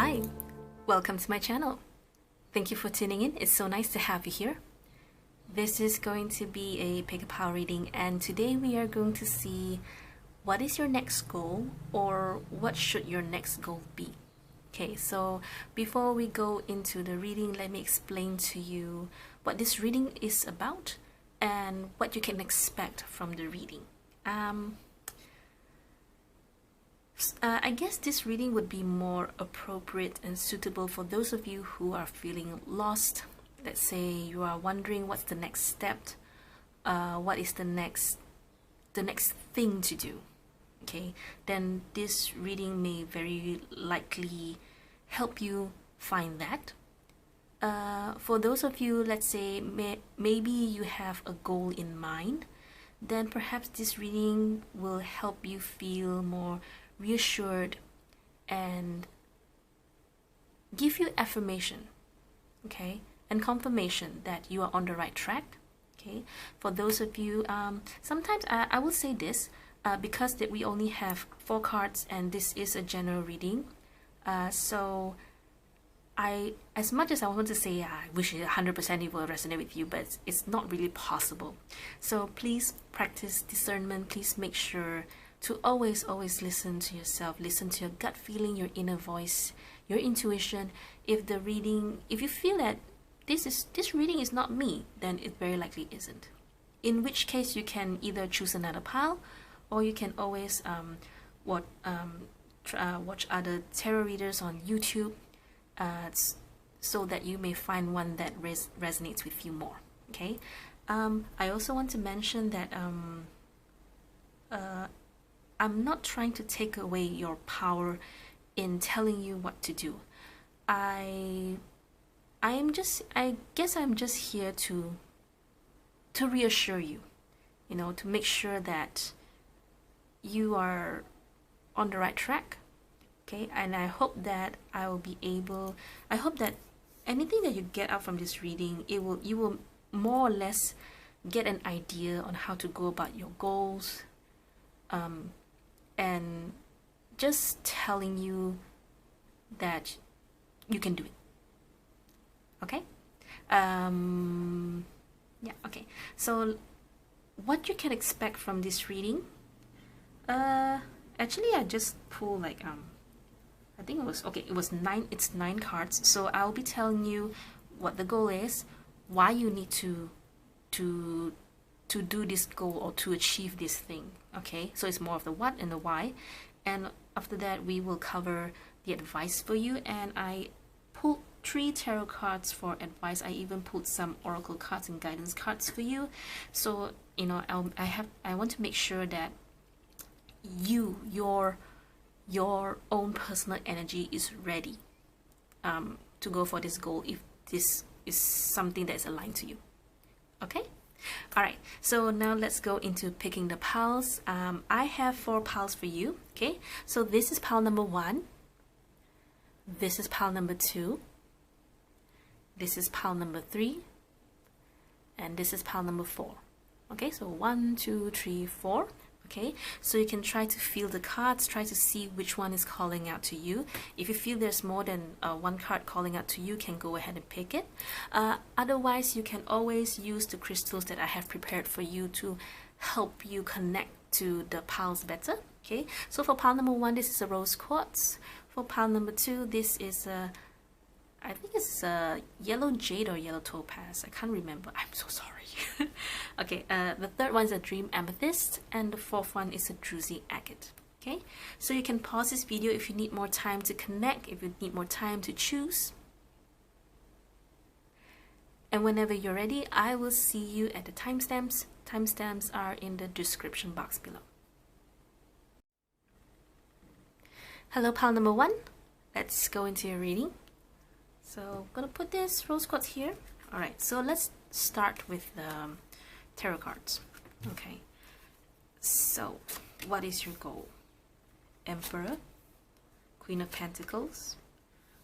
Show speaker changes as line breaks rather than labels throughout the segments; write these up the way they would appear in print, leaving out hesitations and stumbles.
Hi, welcome to my channel. Thank you for tuning in. It's so nice to have you here. This is going to be a pick a pile reading, and today we are going to see what is your next goal, or what should your next goal be. Okay, so before we go into the reading, let me explain to you what this reading is about and what you can expect from the reading. I guess this reading would be more appropriate and suitable for those of you who are feeling lost. Let's say you are wondering what's the next step, what is the next thing to do. Okay, then this reading may very likely help you find that. For those of you, let's say maybe you have a goal in mind, then perhaps this reading will help you feel more reassured and give you affirmation, okay, and confirmation that you are on the right track. Okay, for those of you, sometimes I will say this, because that we only have 4 cards and this is a general reading, so as much as I want to say I wish 100% it will resonate with you, but it's not really possible. So please practice discernment. Please make sure to always listen to yourself, listen to your gut feeling, your inner voice, your intuition. If you feel that this reading is not me, then it very likely isn't. In which case you can either choose another pile, or you can always watch other tarot readers on YouTube, so that you may find one that resonates with you more. Okay, I also want to mention that I'm not trying to take away your power in telling you what to do. I guess I'm just here to reassure you, to make sure that you are on the right track. Okay, and I hope that I hope that anything that you get out from this reading, you will more or less get an idea on how to go about your goals, and just telling you that you can do it. Okay, yeah, okay, so what you can expect from this reading, actually I just pulled like I think it's 9 cards. So I'll be telling you what the goal is, why you need to do this goal or to achieve this thing. Okay, so it's more of the what and the why, and after that we will cover the advice for you. And I pulled 3 tarot cards for advice. I even pulled some oracle cards and guidance cards for you. So I want to make sure that your own personal energy is ready to go for this goal, if this is something that is aligned to you. Okay, all right, so now let's go into picking the piles. I have 4 piles for you. Okay, so this is pile number 1, this is pile number 2, this is pile number 3, and this is pile number 4. Okay, so 1, 2, 3, 4. Okay, so you can try to feel the cards, try to see which one is calling out to you. If you feel there's more than 1 card calling out to you, can go ahead and pick it. Otherwise, you can always use the crystals that I have prepared for you to help you connect to the piles better. Okay, so for pile number 1, this is a rose quartz. For pile number 2, this is a, I think it's a yellow jade or yellow topaz. I can't remember. I'm so sorry. Okay, the 3rd one is a dream amethyst, and the 4th one is a druzy agate. Okay, so you can pause this video if you need more time to connect, if you need more time to choose. And whenever you're ready, I will see you at the timestamps. Timestamps are in the description box below. Hello, pile number 1. Let's go into your reading. So I'm gonna put this rose quartz here. Alright, so let's start with the tarot cards. Okay, so what is your goal? Emperor, Queen of Pentacles,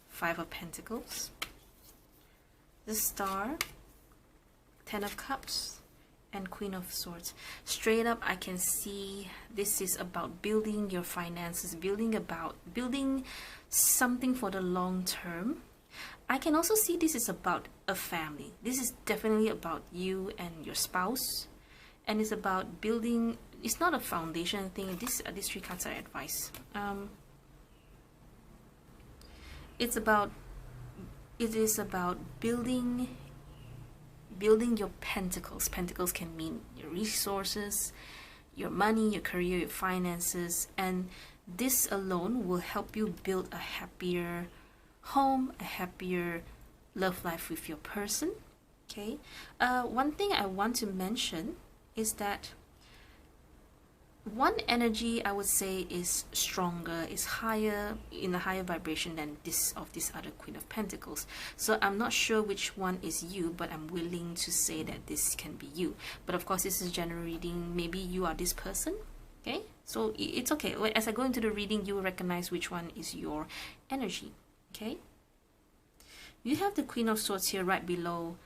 5 of Pentacles, the Star, 10 of Cups, and Queen of Swords. Straight up, I can see this is about building your finances, building something for the long term. I can also see this is about a family. This is definitely about you and your spouse, and it's about building. It's not a foundation thing. These three cards are advice. It is about building your pentacles. Pentacles can mean your resources, your money, your career, your finances, and this alone will help you build a happier home, a happier love life with your person. Okay, one thing I want to mention is that one energy I would say is stronger, is higher, in a higher vibration than this other Queen of Pentacles. So I'm not sure which one is you, but I'm willing to say that this can be you. But of course, this is general reading. Maybe you are this person. Okay, so it's okay. As I go into the reading, you will recognize which one is your energy. Okay, you have the Queen of Swords here right below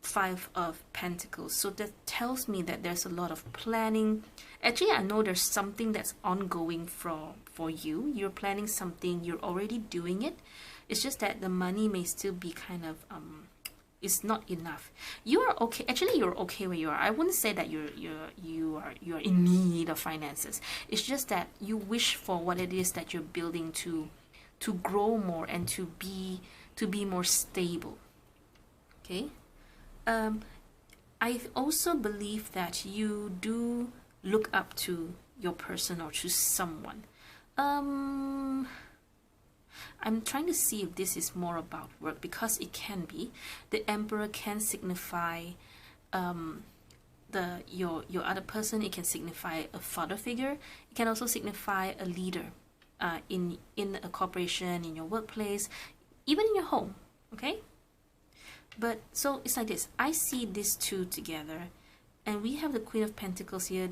Five of Pentacles, so that tells me that there's a lot of planning. Actually, I know there's something that's ongoing for you. You're planning something, you're already doing it. It's just that the money may still be kind of it's not enough. You are okay. Actually, you're okay where you are. I wouldn't say that you are in need of finances. It's just that you wish for what it is that you're building to grow more and to be more stable. Okay. I also believe that you do look up to your person or to someone. I'm trying to see if this is more about work, because it can be. The Emperor can signify your other person. It can signify a father figure. It can also signify a leader in a corporation, in your workplace, even in your home. Okay. But so it's like this. I see these two together, and we have the Queen of Pentacles here.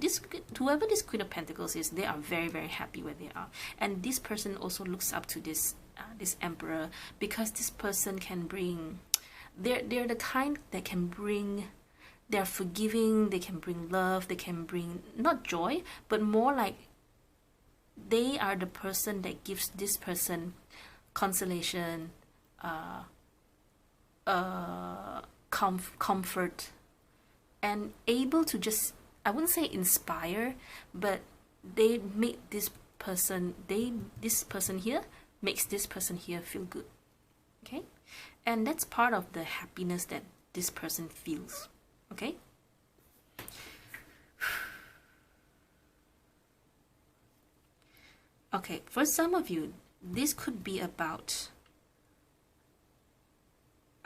Whoever this Queen of Pentacles is, they are very, very happy where they are. And this person also looks up to this Emperor, because this person can bring. They're the kind that can bring. They're forgiving. They can bring love. They can bring not joy, but more like they are the person that gives this person consolation. Comfort, and able to just, I wouldn't say inspire, but they make this person here makes this person here feel good. Okay, and that's part of the happiness that this person feels. Okay, okay, for some of you, this could be about,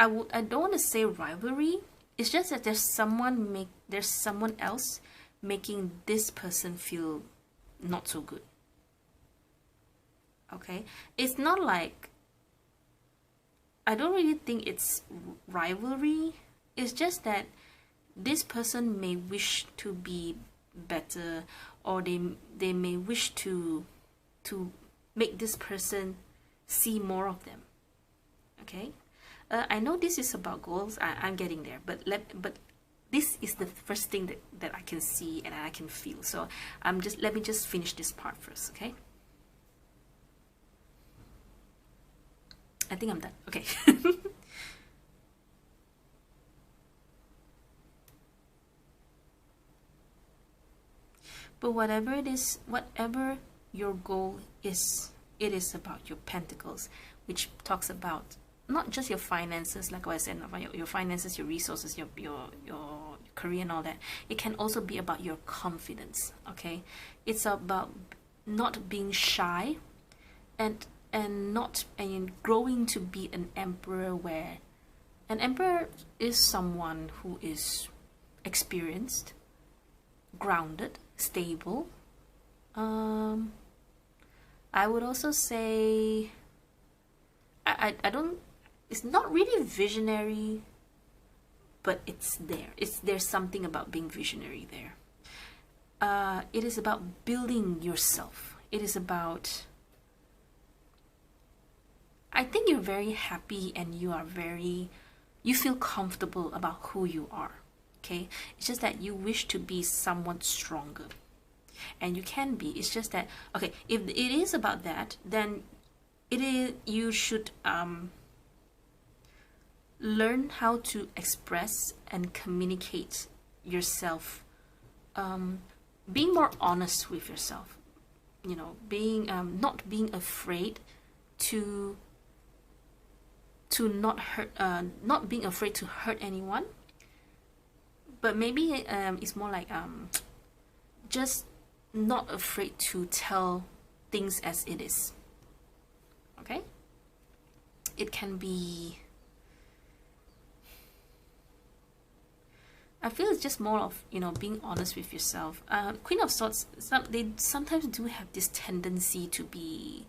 I don't want to say rivalry. It's just that there's someone else making this person feel not so good. Okay, it's not like, I don't really think it's rivalry. It's just that this person may wish to be better, or they may wish to make this person see more of them. Okay. I know this is about goals. I'm getting there, but this is the first thing that I can see and I can feel. So let me just finish this part first, okay? I think I'm done. Okay. But whatever it is, whatever your goal is, it is about your pentacles, which talks about not just your finances, like what I said, about your finances, your resources, your career and all that. It can also be about your confidence. Okay, it's about not being shy, and growing to be an emperor, where an emperor is someone who is experienced, grounded, stable. I would also say I don't. It's not really visionary, but it's there. There's something about being visionary there. It is about building yourself. It is about, I think you're very happy and you feel comfortable about who you are. Okay, it's just that you wish to be somewhat stronger, and you can be. It's just that, okay, if it is about that, then you should learn how to express and communicate yourself, being more honest with yourself, you know, being not being afraid to not being afraid to hurt anyone, but maybe it's more like just not afraid to tell things as it is. Okay, it can be, I feel it's just more of, you know, being honest with yourself. Queen of Swords, they sometimes do have this tendency to be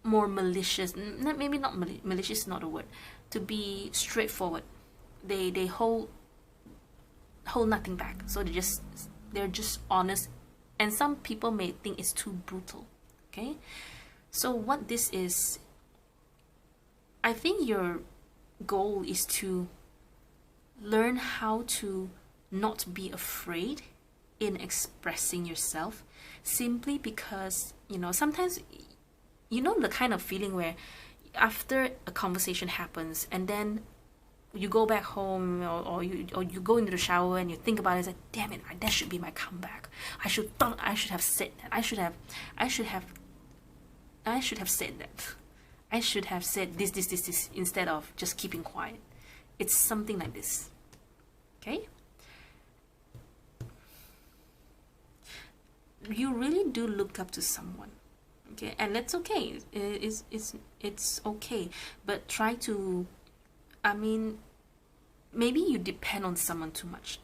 more malicious. Maybe not malicious is not a word. To be straightforward. They hold nothing back. So they're just honest. And some people may think it's too brutal. Okay? So what this is, I think your goal is to learn how to not be afraid in expressing yourself, simply because, you know, sometimes, you know, the kind of feeling where after a conversation happens and then you go back home, or you go into the shower and you think about it, it's like, damn it, that should be my comeback. I should have said that. I should have said that. I should have said this instead of just keeping quiet. It's something like this. Okay? You really do look up to someone. Okay? And that's okay. It's okay. But try to, I mean, maybe you depend on someone too much.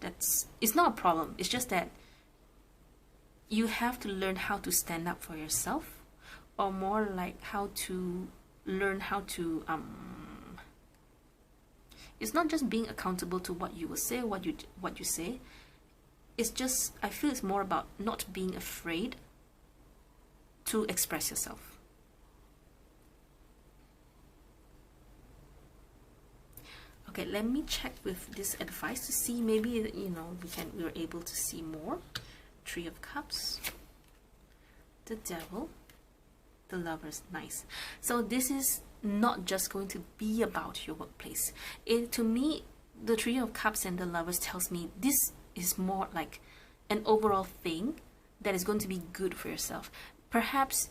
It's not a problem. It's just that you have to learn how to stand up for yourself, or more like how to learn how to it's not just being accountable to what you will say, what you say. It's just, I feel it's more about not being afraid to express yourself. Okay, let me check with this advice to see, maybe, you know, we're able to see more. Three of Cups, the Devil, the Lovers. Nice. So this is not just going to be about your workplace. To me, the Three of Cups and the Lovers tells me this is more like an overall thing that is going to be good for yourself. Perhaps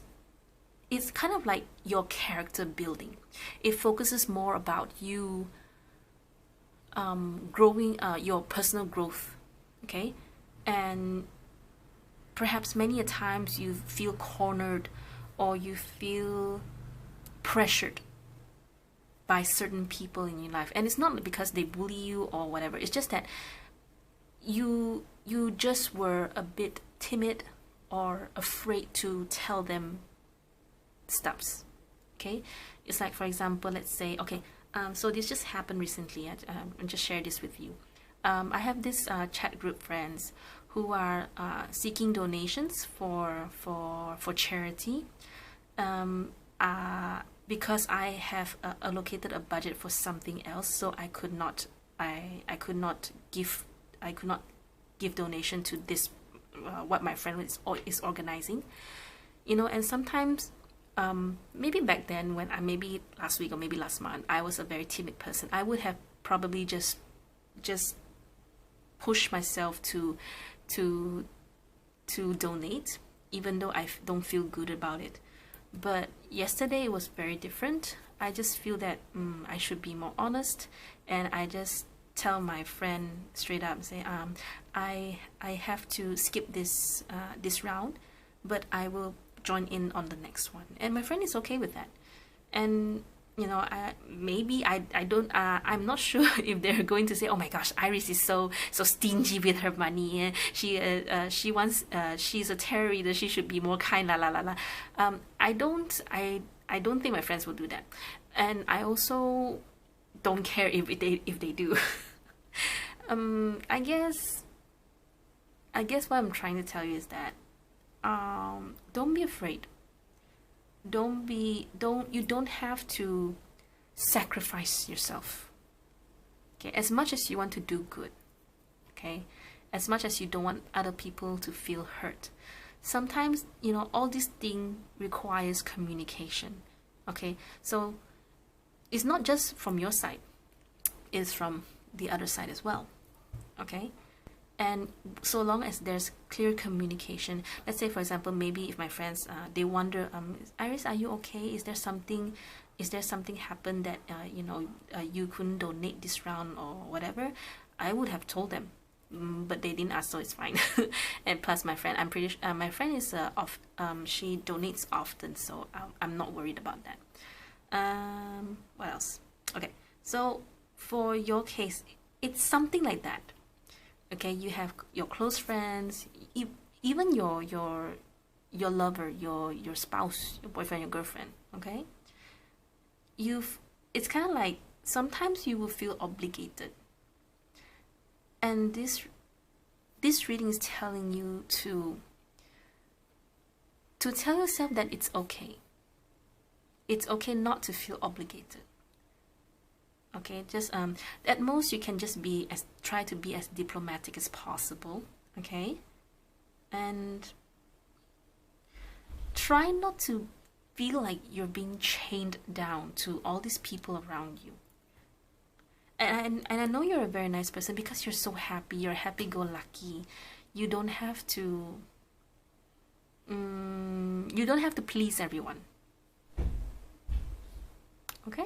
it's kind of like your character building. It focuses more about you growing, your personal growth. Okay, and perhaps many a times you feel cornered, or you feel pressured by certain people in your life, and it's not because they bully you or whatever. It's just that you just were a bit timid or afraid to tell them stuffs. Okay, it's like, for example, let's say, okay, so this just happened recently. I'll just share this with you. I have this chat group friends who are seeking donations for charity, because I have allocated a budget for something else, so I could not give donation to this what my friend is organizing, you know. And sometimes maybe back then, when maybe last week or maybe last month, I was a very timid person. I would have probably just pushed myself to donate, even though I don't feel good about it. But yesterday it was very different. I just feel that I should be more honest, and I just tell my friend straight up, say, I have to skip this round, but I will join in on the next one. And my friend is okay with that. And you know, I'm not sure if they're going to say, oh my gosh, Iris is so stingy with her money. She wants, she's a terror reader, she should be more kind, la la la la. I don't think my friends will do that, and I also don't care if they do. I guess what I'm trying to tell you is that don't be afraid. You don't have to sacrifice yourself. Okay, as much as you want to do good, okay, as much as you don't want other people to feel hurt, sometimes, you know, all this thing requires communication. Okay, so it's not just from your side, it's from the other side as well. Okay, and so long as there's clear communication, let's say for example, maybe if my friends they wonder, Iris, are you okay? Is there something happened that you know, you couldn't donate this round or whatever? I would have told them, but they didn't ask, so it's fine. And plus my friend, I'm pretty sure my friend is she donates often, so I'm not worried about that. What else? Okay, so for your case, it's something like that. Okay, you have your close friends, even your lover, your spouse, your boyfriend, your girlfriend. Okay, it's kind of like sometimes you will feel obligated, and this reading is telling you to tell yourself that it's okay. It's okay not to feel obligated. Okay, just at most you can just try to be as diplomatic as possible. Okay, and try not to feel like you're being chained down to all these people around you. And I know you're a very nice person because you're so happy, you're happy-go-lucky. You don't have to please everyone. Okay?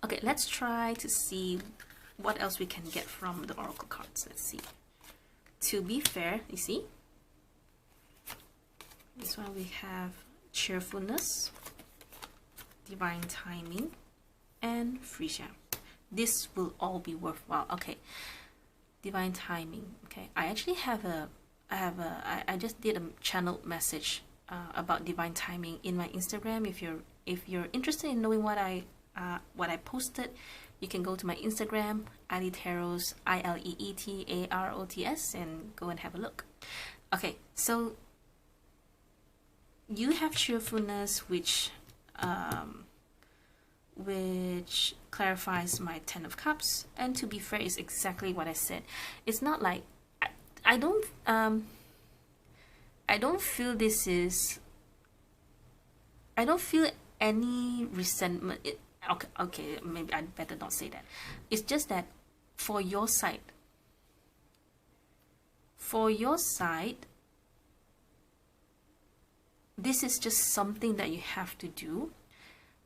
Okay, let's try to see what else we can get from the oracle cards. Let's see. To be fair, you see? This one we have cheerfulness, divine timing, and Frisia. This will all be worthwhile. Okay, divine timing. Okay, I actually have I just did a channeled message about divine timing in my Instagram. If you're interested in knowing what I posted, you can go to my Instagram, ilee Tarots, ILEETAROTS, and go and have a look. Okay, so you have cheerfulness, which clarifies my Ten of Cups, and to be fair, is exactly what I said. It's not like I don't feel this is. I don't feel any resentment. Okay, maybe I'd better not say that. It's just that for your side, this is just something that you have to do.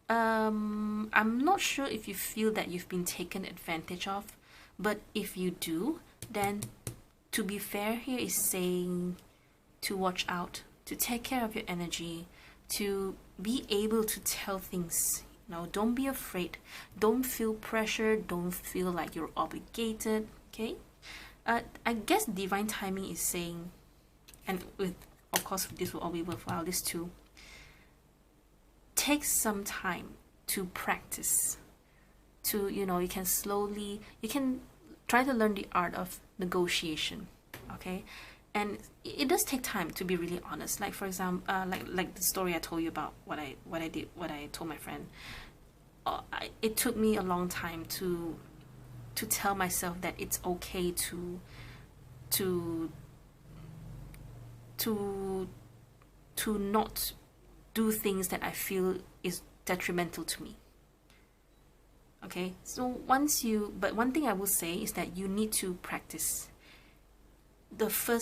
I'm not sure if you feel that you've been taken advantage of, but if you do, then to be fair here is saying to watch out, to take care of your energy, to be able to tell things. No, don't be afraid. Don't feel pressure. Don't feel like you're obligated. Okay. I guess divine timing is saying, and of course this will all be worthwhile. This too. Take some time to practice. You can try to learn the art of negotiation. Okay. And it does take time, to be really honest. Like for example, like the story I told you about what I told my friend. It took me a long time to tell myself that it's okay to not do things that I feel is detrimental to me. Okay, so but one thing I will say is that you need to practice.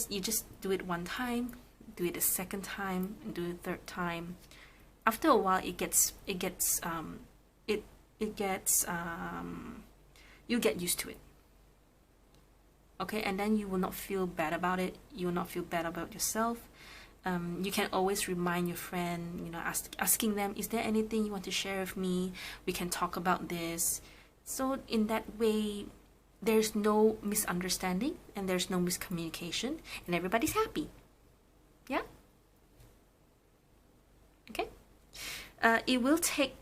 You just do it one time, do it a second time, and do it a third time. After a while, you get used to it. Okay, and then you will not feel bad about it. You will not feel bad about yourself. You can always remind your friend, asking them, is there anything you want to share with me? We can talk about this. So in that way, there's no misunderstanding and there's no miscommunication, and everybody's happy. Yeah? Okay? It will take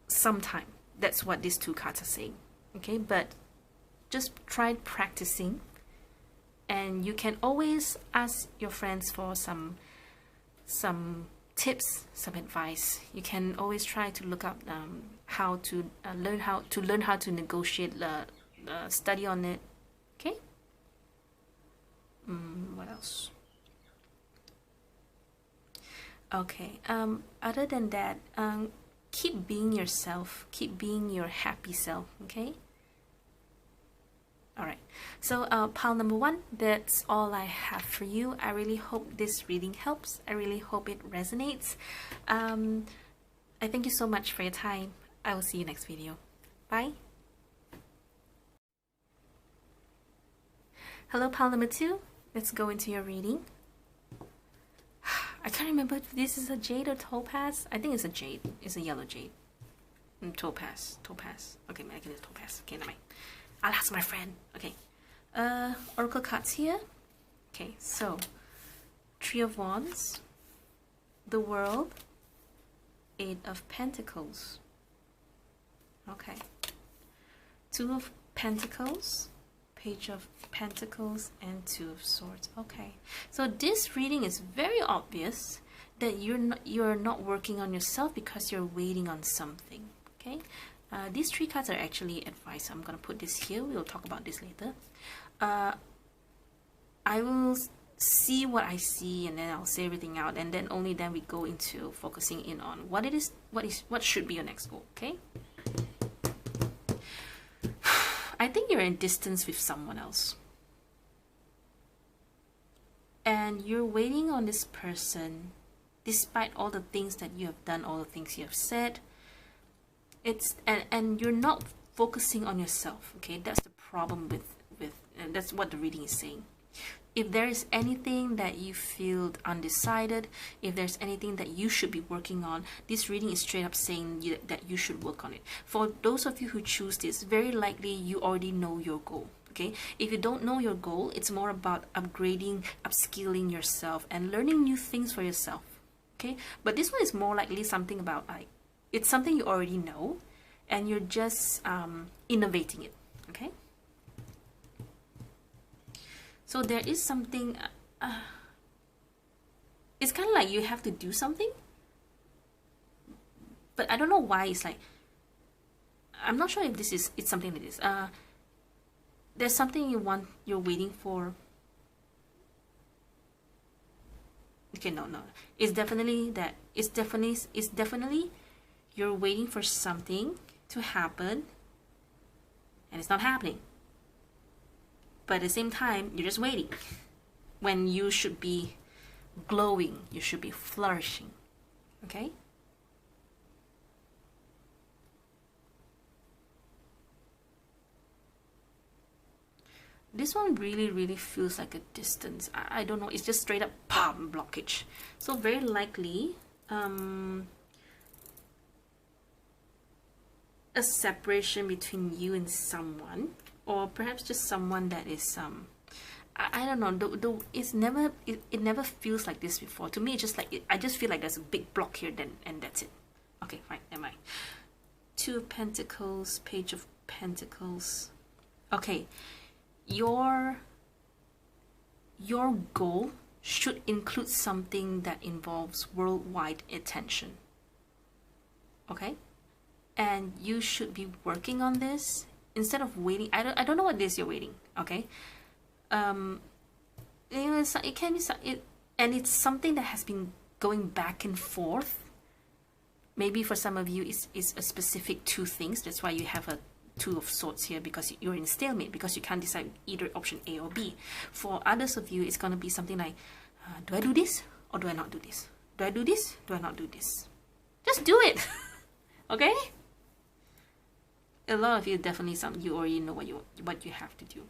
some time. That's what these two cards are saying. Okay? But just try practicing, and you can always ask your friends for some tips, some advice, you can always try to look up how to learn how to negotiate, study on it. Okay. What else? Okay. Other than that, keep being yourself. Keep being your happy self. Okay. Alright, so pile number 1, that's all I have for you. I really hope this reading helps. I really hope it resonates. I thank you so much for your time. I will see you next video. Bye. Hello, pile number 2. Let's go into your reading. I can't remember if this is a jade or topaz. I think it's a jade. It's a yellow jade. Topaz. Okay, I think it's topaz. Okay, never mind. I'll ask my friend. Okay. Oracle cards here. Okay, so 3 of Wands, the World, 8 of Pentacles. Okay. 2 of Pentacles, Page of Pentacles, and 2 of Swords. Okay. So this reading is very obvious that you're not working on yourself because you're waiting on something. Okay. These 3 cards are actually advice. I'm going to put this here. We'll talk about this later. I will see what I see, and then I'll say everything out, and then only then we go into focusing in on what it is, what should be your next goal. Okay. I think you're in distance with someone else, and you're waiting on this person despite all the things that you have done, all the things you have said. And you're not focusing on yourself. Okay, that's the problem with and that's what the reading is saying. If there is anything that you feel undecided, if there's anything that you should be working on, this reading is straight up saying that you should work on it. For those of you who choose this, very likely you already know your goal. Okay, if you don't know your goal, it's more about upgrading, upskilling yourself, and learning new things for yourself. Okay, but this one is more likely something about like, it's something you already know, and you're just innovating it. Okay. So there is something. It's kind of like you have to do something, but I don't know why. It's like, I'm not sure if it's something like this. There's something you're waiting for. Okay, no. It's definitely that. It's definitely. You're waiting for something to happen, and it's not happening. But at the same time, you're just waiting. When you should be glowing, you should be flourishing. Okay? This one really feels like a distance. I don't know. It's just straight up blockage. So very likely, a separation between you and someone, or perhaps just someone that is I don't know. It never feels like this before. To me, it's just like I just feel like there's a big block here, and that's it. Okay, fine, never mind. 2 of Pentacles, Page of Pentacles. Okay, your goal should include something that involves worldwide attention. Okay. And you should be working on this instead of waiting. I don't know what it is you're waiting. Okay, you know, it can be and it's something that has been going back and forth. Maybe for some of you, it's a specific 2 things. That's why you have a 2 of Swords here, because you're in stalemate, because you can't decide either option A or B. For others of you, it's gonna be something like, do I do this or do I not do this? Do I do this? Do I not do this? Just do it. Okay. A lot of you definitely you already know what you have to do.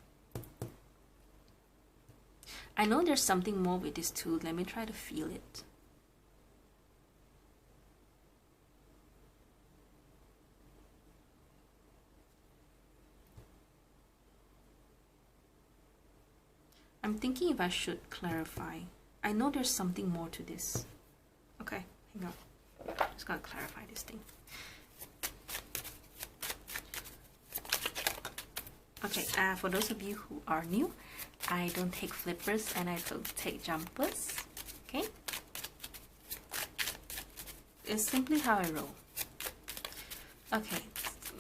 I know there's something more with this too. Let me try to feel it. I'm thinking if I should clarify. I know there's something more to this. Okay, hang on. Just gotta clarify this thing. Okay, for those of you who are new, I don't take flippers and I don't take jumpers. Okay. It's simply how I roll. Okay,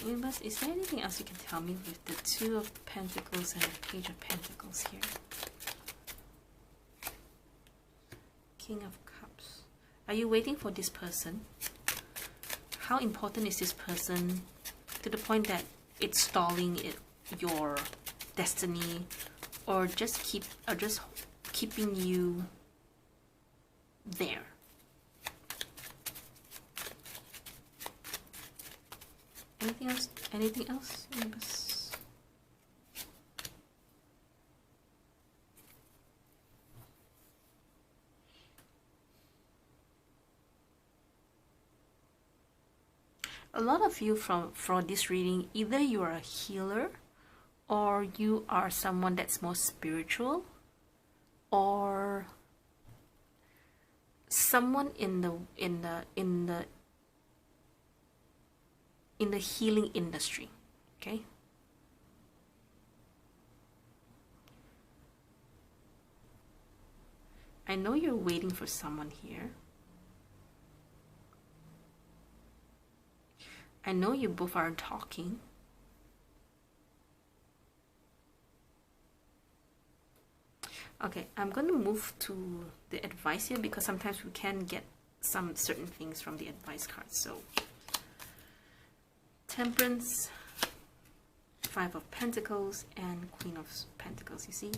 Universe, is there anything else you can tell me with the Two of Pentacles and the Page of Pentacles here? King of Cups. Are you waiting for this person? How important is this person to the point that it's stalling your destiny, or just keeping you there? Anything else? Anything else? Yes. A lot of you from this reading, either you are a healer, or you are someone that's more spiritual, or someone in the healing industry. Okay, I know you're waiting for someone here. I know you both are talking. Okay, I'm going to move to the advice here because sometimes we can get some certain things from the advice card. So, Temperance, Five of Pentacles, and Queen of Pentacles, you see?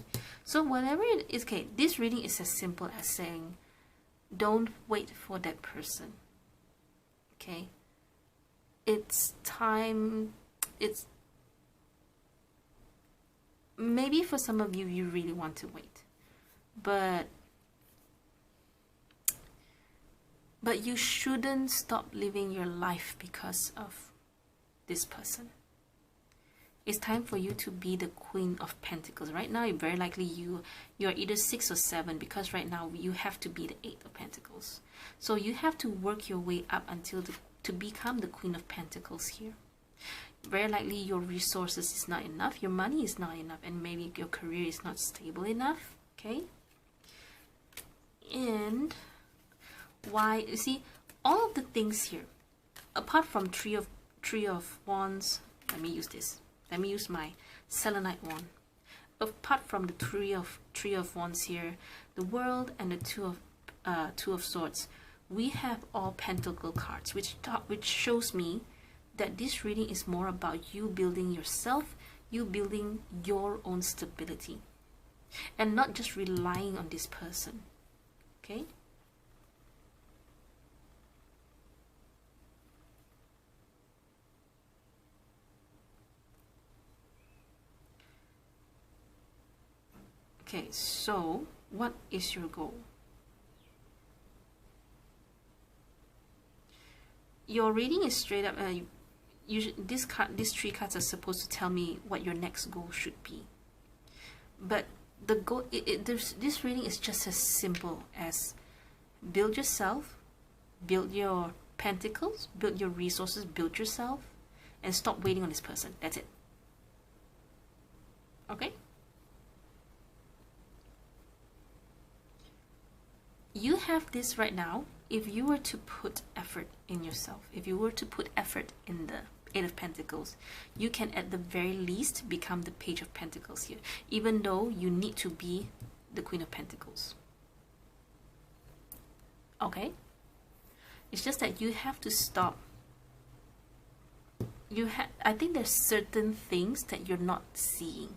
So whatever it is, okay, this reading is as simple as saying, don't wait for that person, okay? It's time, it's, maybe for some of you, you really want to wait, but you shouldn't stop living your life because of this person. It's time for you to be the Queen of Pentacles. Right now, very likely you're either 6 or 7, because right now you have to be the 8 of Pentacles. So you have to work your way up until to become the Queen of Pentacles here. Very likely your resources is not enough, your money is not enough, and maybe your career is not stable enough. Okay, and why? You see, all of the things here, apart from Three of Wands. Let me use this. Let me use my selenite wand. Apart from the three of Wands here, the World, and the Two of Swords, we have all Pentacle cards, which shows me that this reading is more about you building yourself, you building your own stability, and not just relying on this person. Okay? Okay, so what is your goal? Your reading is straight up. These 3 cards are supposed to tell me what your next goal should be. But the goal, this reading is just as simple as build yourself, build your pentacles, build your resources, build yourself, and stop waiting on this person. That's it. Okay? You have this right now. If you were to put effort in yourself, if you were to put effort in the 8 of Pentacles, you can at the very least become the Page of Pentacles here, even though you need to be the Queen of Pentacles. Okay? It's just that you have to stop. I think there's certain things that you're not seeing.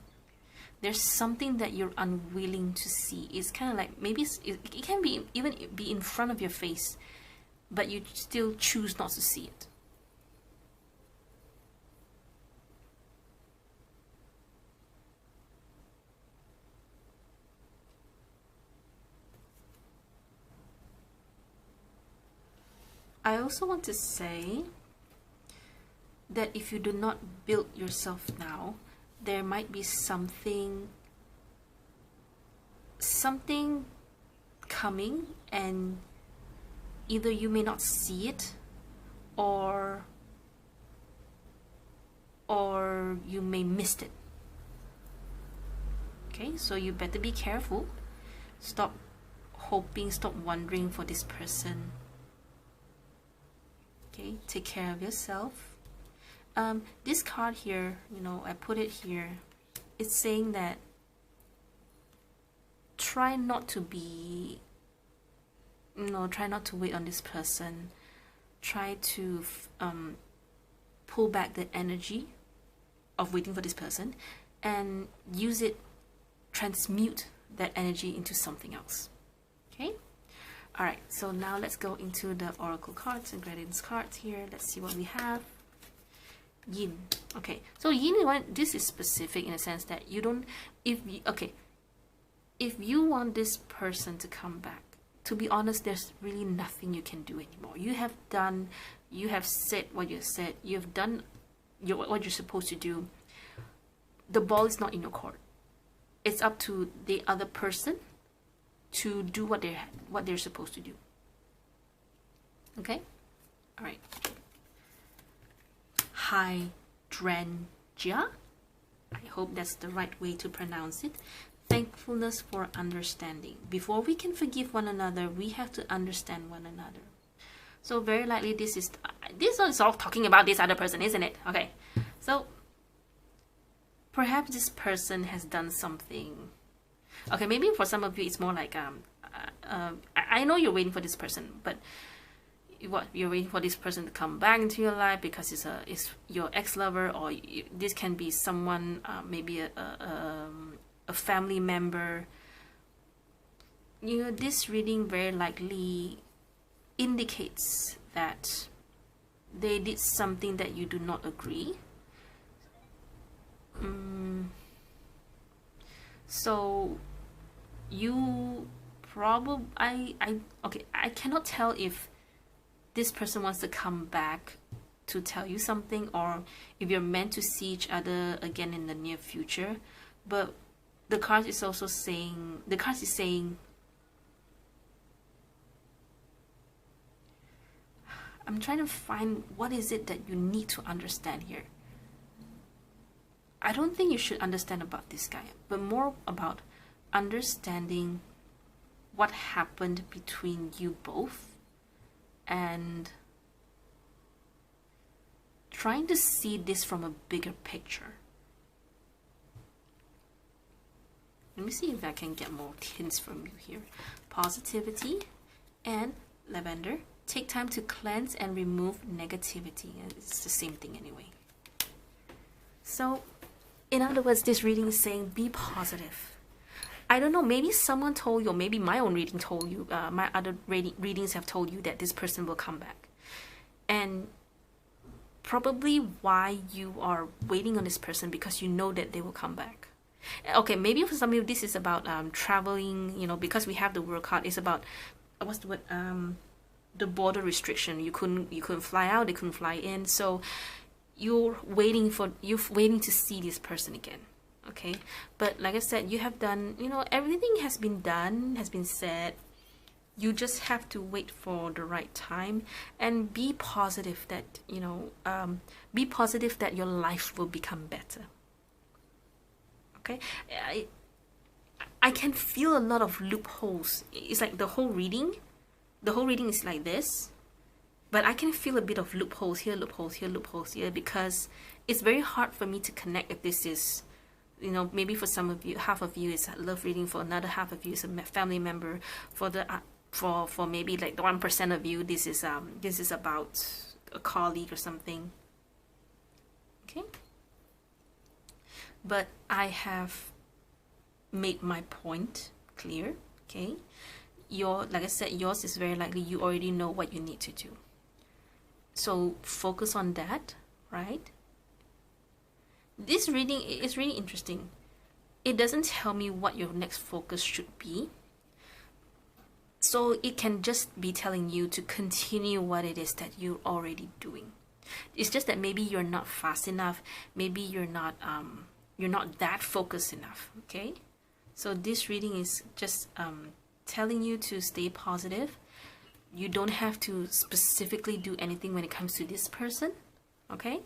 There's something that you're unwilling to see. It's kind of like, maybe it can be even be in front of your face, but you still choose not to see it. I also want to say that if you do not build yourself now, there might be something coming, and either you may not see it, or you may miss it. Okay, so you better be careful. Stop hoping, stop wondering for this person. Okay, take care of yourself. This card here, you know, I put it here. It's saying that try not to be, you know, try not to wait on this person. Try to pull back the energy of waiting for this person and use it, transmute that energy into something else. Okay. All right, so now let's go into the oracle cards and guidance cards here. Let's see what we have. Yin. Okay, so yin, this is specific in a sense that you don't, if you want this person to come back, to be honest, there's really nothing you can do anymore. You have said what you said, you have done what you're supposed to do. The ball is not in your court. It's up to the other person to do what they're supposed to do. Okay? All right. Hydrangea. I hope that's the right way to pronounce it. Thankfulness for understanding. Before we can forgive one another, we have to understand one another. So very likely this is all talking about this other person, isn't it? Okay. So perhaps this person has done something. Okay, maybe for some of you it's more like I know you're waiting for this person, but what, you're waiting for this person to come back into your life because it's your ex-lover, or this can be someone, maybe a family member. You know, this reading very likely indicates that they did something that you do not agree. So you probably, I cannot tell if this person wants to come back to tell you something, or if you're meant to see each other again in the near future. But the card is also saying, I'm trying to find what is it that you need to understand here. I don't think you should understand about this guy, but more about understanding what happened between you both and trying to see this from a bigger picture. Let me see if I can get more hints from you here. Positivity and lavender. Take time to cleanse and remove negativity. It's the same thing anyway. So, in other words, this reading is saying be positive. I don't know, maybe someone told you, or maybe my own reading told you, my other readings have told you that this person will come back. And probably why you are waiting on this person, because you know that they will come back. Okay, maybe for some of you this is about traveling, you know, because we have the world card. It's about, what's the word, the border restriction. You couldn't fly out, they couldn't fly in, so you're waiting to see this person again. Okay, but like I said, you have done, you know, everything has been done, has been said. You just have to wait for the right time and be positive that, you know, be positive that your life will become better. Okay, I can feel a lot of loopholes. It's like the whole reading is like this, but I can feel a bit of loopholes here, loopholes here, loopholes here, because it's very hard for me to connect if this is, you know, maybe for some of you, half of you is a love reading, for another half of you is a family member, for the for maybe like the 1% of you, this is about a colleague or something. Okay, but I have made my point clear. Okay, like I said, yours is very likely you already know what you need to do, so focus on that, right? This reading is really interesting. It doesn't tell me what your next focus should be, so it can just be telling you to continue what it is that you're already doing. It's just that maybe you're not fast enough, maybe you're not that focused enough. Okay, so this reading is just telling you to stay positive. You don't have to specifically do anything when it comes to this person. Okay,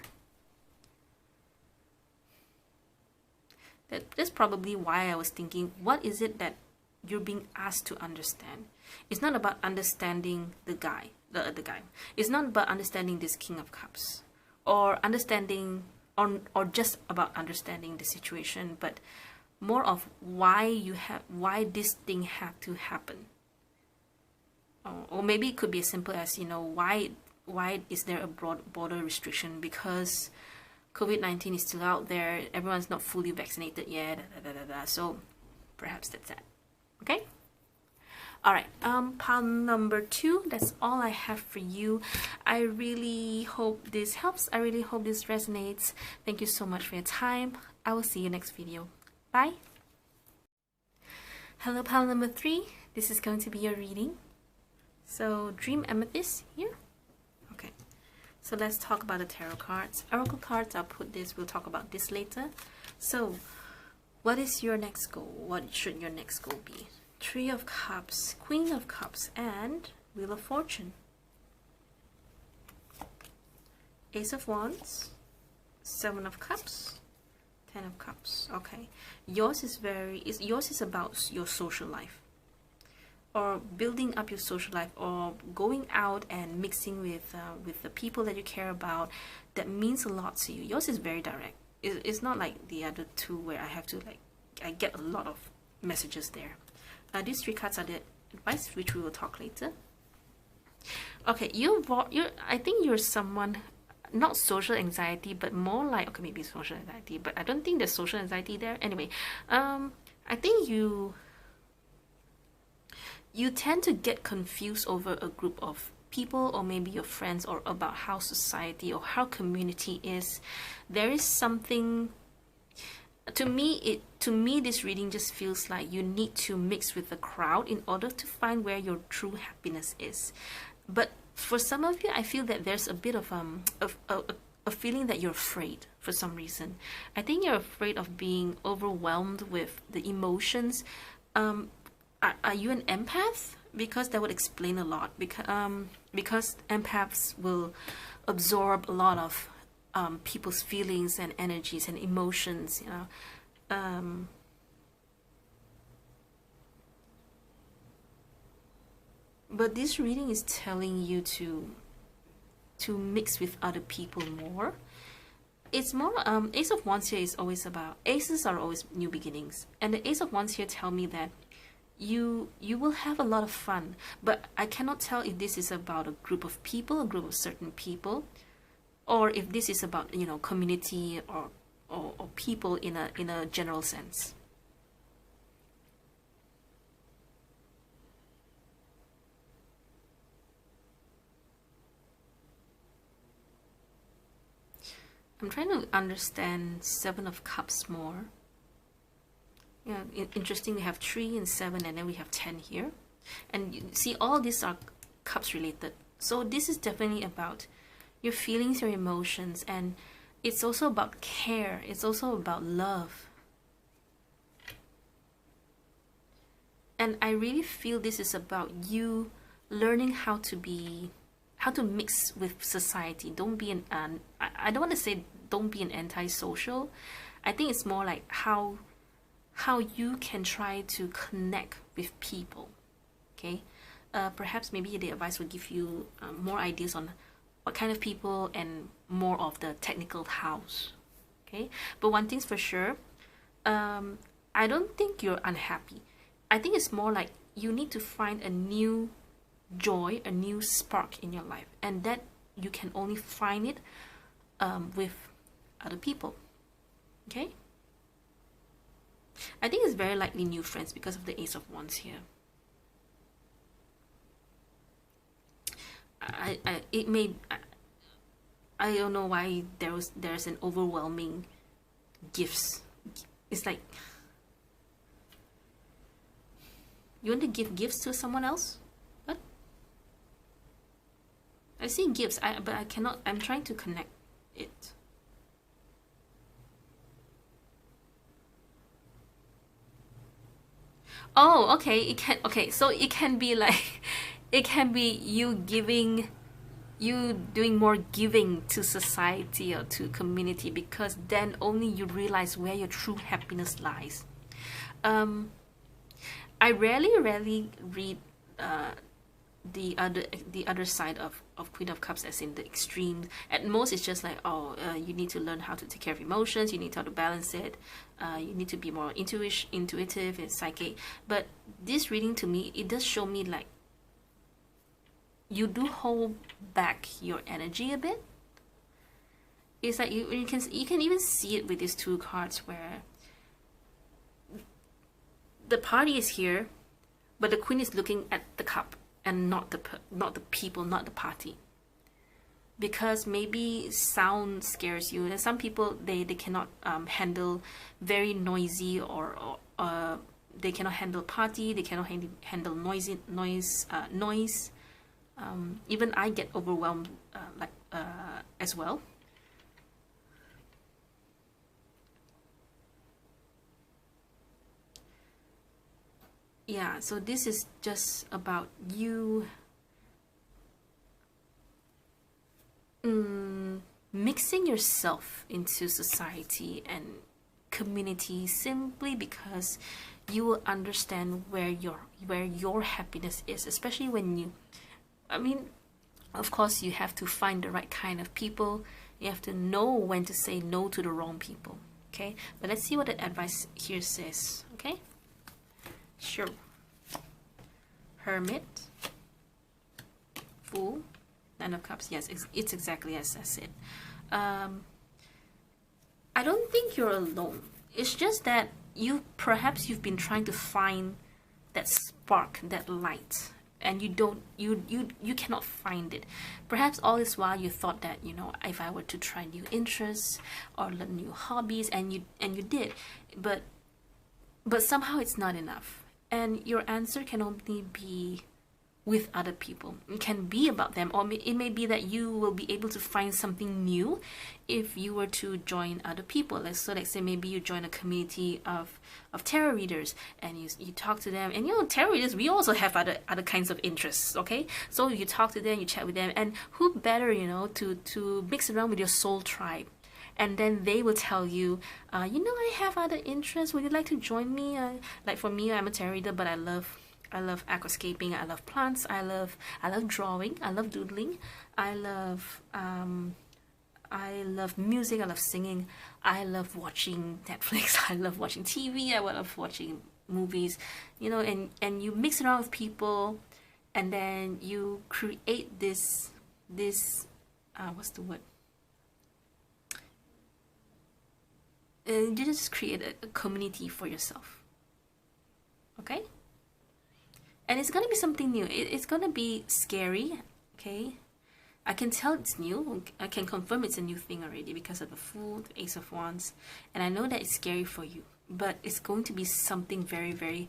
that's probably why I was thinking, what is it that you're being asked to understand? It's not about understanding the guy. the other guy. It's not about understanding this King of Cups, or understanding, or just about understanding the situation, but more of why this thing had to happen. Or maybe it could be as simple as, you know, why is there a broad border restriction? Because COVID-19 is still out there, everyone's not fully vaccinated yet, so perhaps that's that. Okay. All right, pile number 2, that's all I have for you. I really hope this helps. I really hope this resonates. Thank you so much for your time. I will see you next video. Bye. Hello, pile number 3. This is going to be your reading. So, Dream Amethyst here. Okay, so let's talk about the tarot cards. Oracle cards, we'll talk about this later. So, what is your next goal? What should your next goal be? 3 of Cups, Queen of Cups, and Wheel of Fortune. Ace of Wands, 7 of Cups, 10 of Cups. Okay, yours is about your social life, or building up your social life, or going out and mixing with the people that you care about. That means a lot to you. Yours is very direct. It's not like the other 2 where I have to, like, I get a lot of messages there. These 3 cards are the advice, which we will talk later. Okay, I think you're someone, not social anxiety, but more like, okay, maybe social anxiety, but I don't think there's social anxiety there. Anyway, I think you tend to get confused over a group of people, or maybe your friends, or about how society or how community is. There is something, to me this reading just feels like you need to mix with the crowd in order to find where your true happiness is. But for some of you, I feel that there's a bit of a feeling that you're afraid for some reason. I think you're afraid of being overwhelmed with the emotions. Are you an empath? Because that would explain a lot. Because empaths will absorb a lot of people's feelings and energies and emotions, you know. But this reading is telling you to mix with other people more. It's more, Ace of Wands here is always about, aces are always new beginnings, and the Ace of Wands here tell me that you will have a lot of fun, but I cannot tell if this is about a group of people, a group of certain people, or if this is about, you know, community or people in a general sense. I'm trying to understand 7 of Cups more. Yeah, interesting. We have 3 and 7, and then we have 10 here. And you see, all these are Cups related. So this is definitely about your feelings, your emotions, and it's also about care. It's also about love. And I really feel this is about you learning how to mix with society. Don't be I don't want to say don't be an antisocial. I think it's more like how you can try to connect with people. Okay, perhaps maybe the advice will give you more ideas on what kind of people and more of the technical house. Okay, but one thing's for sure, I don't think you're unhappy. I think it's more like you need to find a new joy, a new spark in your life, and that you can only find it with other people. Okay, I think it's very likely new friends because of the Ace of Wands here. I don't know why there's an overwhelming gifts. It's like you want to give gifts to someone else. What? I see gifts, but I cannot. I'm trying to connect it. Oh, okay. It can. Okay, so it can be like, it can be you doing more giving to society or to community, because then only you realize where your true happiness lies. I rarely read the other side of Queen of Cups, as in the extremes. At most it's just like, oh, you need to learn how to take care of emotions, you need how to balance it, you need to be more intuitive and psychic. But this reading, to me, it does show me like you do hold back your energy a bit. It's like you can even see it with these two cards, where the party is here, but the Queen is looking at the cup and not the people, not the party. Because maybe sound scares you, and some people they cannot handle very noisy, or they cannot handle party, they cannot handle noise. Even I get overwhelmed as well. Yeah, so this is just about you mixing yourself into society and community, simply because you will understand where your happiness is, especially when you, I mean, of course you have to find the right kind of people. You have to know when to say no to the wrong people. Okay, but let's see what the advice here says. Okay. Sure. Hermit, Fool, Nine of Cups. Yes, it's exactly as I said. I don't think you're alone. It's just that perhaps you've been trying to find that spark, that light, and you cannot find it. Perhaps all this while you thought that, you know, if I were to try new interests or learn new hobbies, and you did, but somehow it's not enough. And your answer can only be with other people. It can be about them, or it may be that you will be able to find something new if you were to join other people. Let's say maybe you join a community of tarot readers, and you talk to them, and you know, tarot readers, we also have other kinds of interests. Okay, so you talk to them, you chat with them, and who better, you know, to mix around with your soul tribe. And then they will tell you, you know, I have other interests. Would you like to join me? Like for me, I'm a tarot reader, but I love aquascaping. I love plants. I love drawing. I love doodling. I love music. I love singing. I love watching Netflix. I love watching TV. I love watching movies. You know, and you mix around with people, and then you create this what's the word? You just create a community for yourself. Okay? And it's gonna be something new. It's gonna be scary. Okay? I can tell it's new. I can confirm it's a new thing already because of the Fool, the Ace of Wands. And I know that it's scary for you, but it's going to be something very, very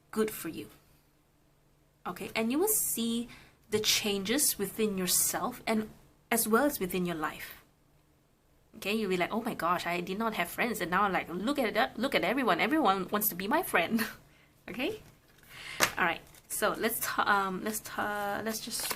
good for you. Okay? And you will see the changes within yourself, and as well as within your life. Okay, you'll be like, oh my gosh, I did not have friends, and now I'm like, look at that, look at everyone. Everyone wants to be my friend. Okay, all right. So let's just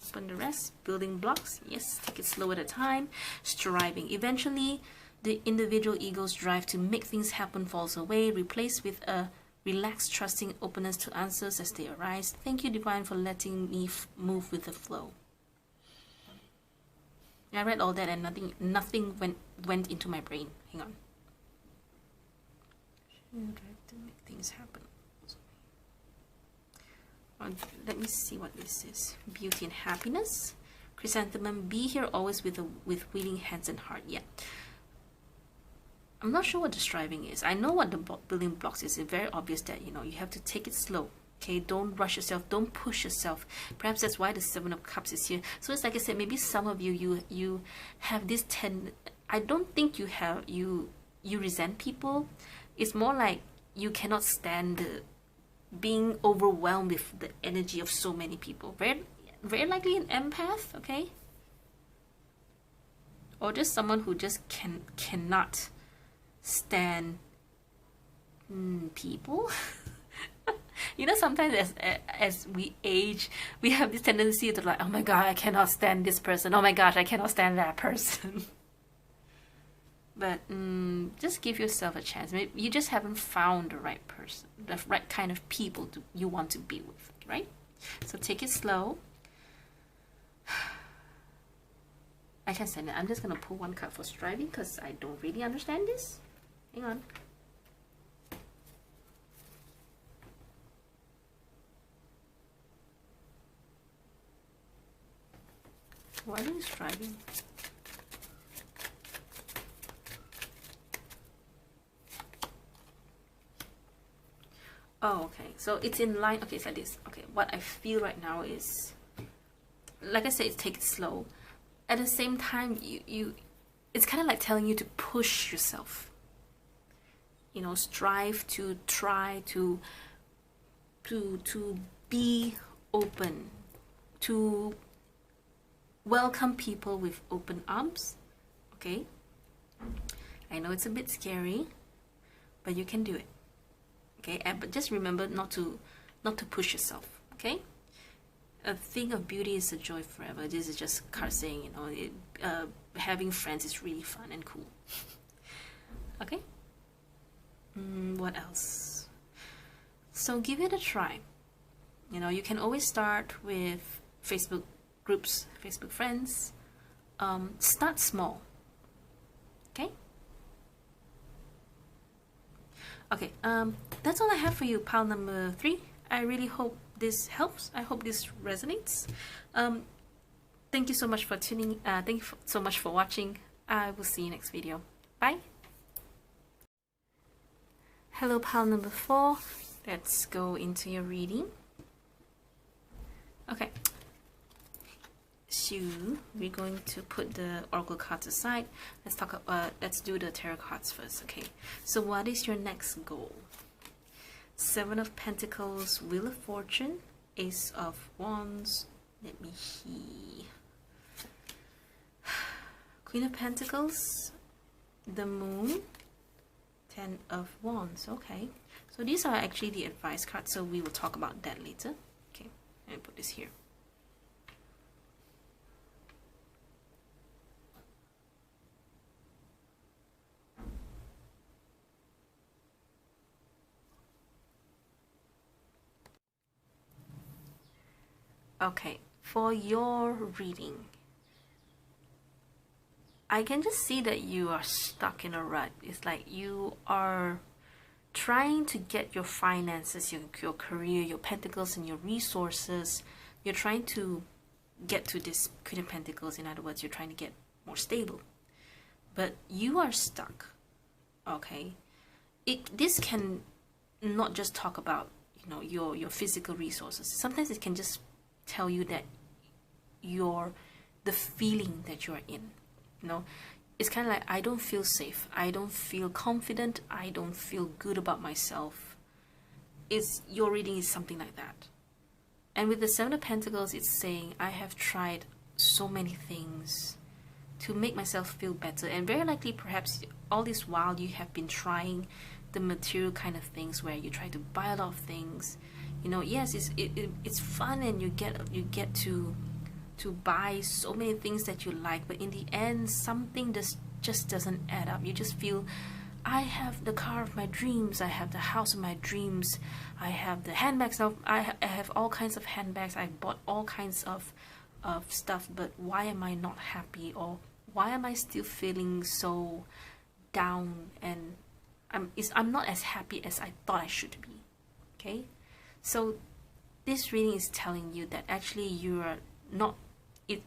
open the rest. Building blocks. Yes, take it slow at a time. Striving. Eventually, the individual ego's drive to make things happen falls away, replaced with a relaxed, trusting openness to answers as they arise. Thank you, Divine, for letting me move with the flow. I read all that and nothing went into my brain. Hang on. Drive to make things happen. Let me see what this is. Beauty and happiness. Chrysanthemum, be here always with willing hands and heart. Yeah. I'm not sure what the striving is. I know what the building blocks is. It's very obvious that, you know, you have to take it slow. Okay, don't rush yourself, don't push yourself. Perhaps that's why the Seven of Cups is here. So it's like I said, maybe some of you have this I don't think you resent people. It's more like you cannot stand being overwhelmed with the energy of so many people. Very, very likely an empath, okay? Or just someone who just cannot stand people. You know, sometimes as we age, we have this tendency to like, oh my god, I cannot stand this person. Oh my gosh, I cannot stand that person. But just give yourself a chance. Maybe you just haven't found the right person, the right kind of people you want to be with, right? So take it slow. I can send it. I'm just gonna pull one card for striving because I don't really understand this. Hang on. Why are you striving? Oh, okay. So it's in line. Okay, it's like this. Okay, what I feel right now is, like I said, it's take it slow. At the same time, it's kind of like telling you to push yourself. You know, strive to try to be open, to welcome people with open arms. Okay, I know it's a bit scary, but you can do it. Okay, but just remember not to push yourself. Okay, a thing of beauty is a joy forever. This is just card saying, you know, having friends is really fun and cool. Okay, what else? So give it a try. You know, you can always start with Facebook groups, Facebook friends. Start small. Okay. Okay, that's all I have for you, pile number 3. I really hope this helps. I hope this resonates. Thank you so much for tuning. Thank you so much for watching. I will see you next video. Bye. Hello, pile number 4. Let's go into your reading. Okay. So we're going to put the oracle cards aside. Let's do the tarot cards first. Okay, so what is your next goal? 7 of Pentacles, Wheel of Fortune, Ace of Wands. Let me see. Queen of Pentacles, the Moon, 10 of Wands. Okay, so these are actually the advice cards, so we will talk about that later. Okay, let me put this here. Okay, for your reading, I can just see that you are stuck in a rut. It's like you are trying to get your finances, your career, your pentacles and your resources. You're trying to get to this Queen of Pentacles. In other words, you're trying to get more stable. But you are stuck. Okay? This can not just talk about, you know, your physical resources. Sometimes it can just tell you that the feeling that you're in, you know, it's kind of like, I don't feel safe, I don't feel confident, I don't feel good about myself. Your reading is something like that. And with the 7 of Pentacles, it's saying, I have tried so many things to make myself feel better, and very likely perhaps all this while you have been trying the material kind of things where you try to buy a lot of things. You know, yes, it's fun, and you get to buy so many things that you like, but in the end, something just doesn't add up. You just feel, I have the car of my dreams, I have the house of my dreams, I have the handbags of, I have all kinds of handbags, I bought all kinds of stuff, but why am I not happy? Or why am I still feeling so down, and I'm not as happy as I thought I should be? Okay. So this reading is telling you that actually you are not,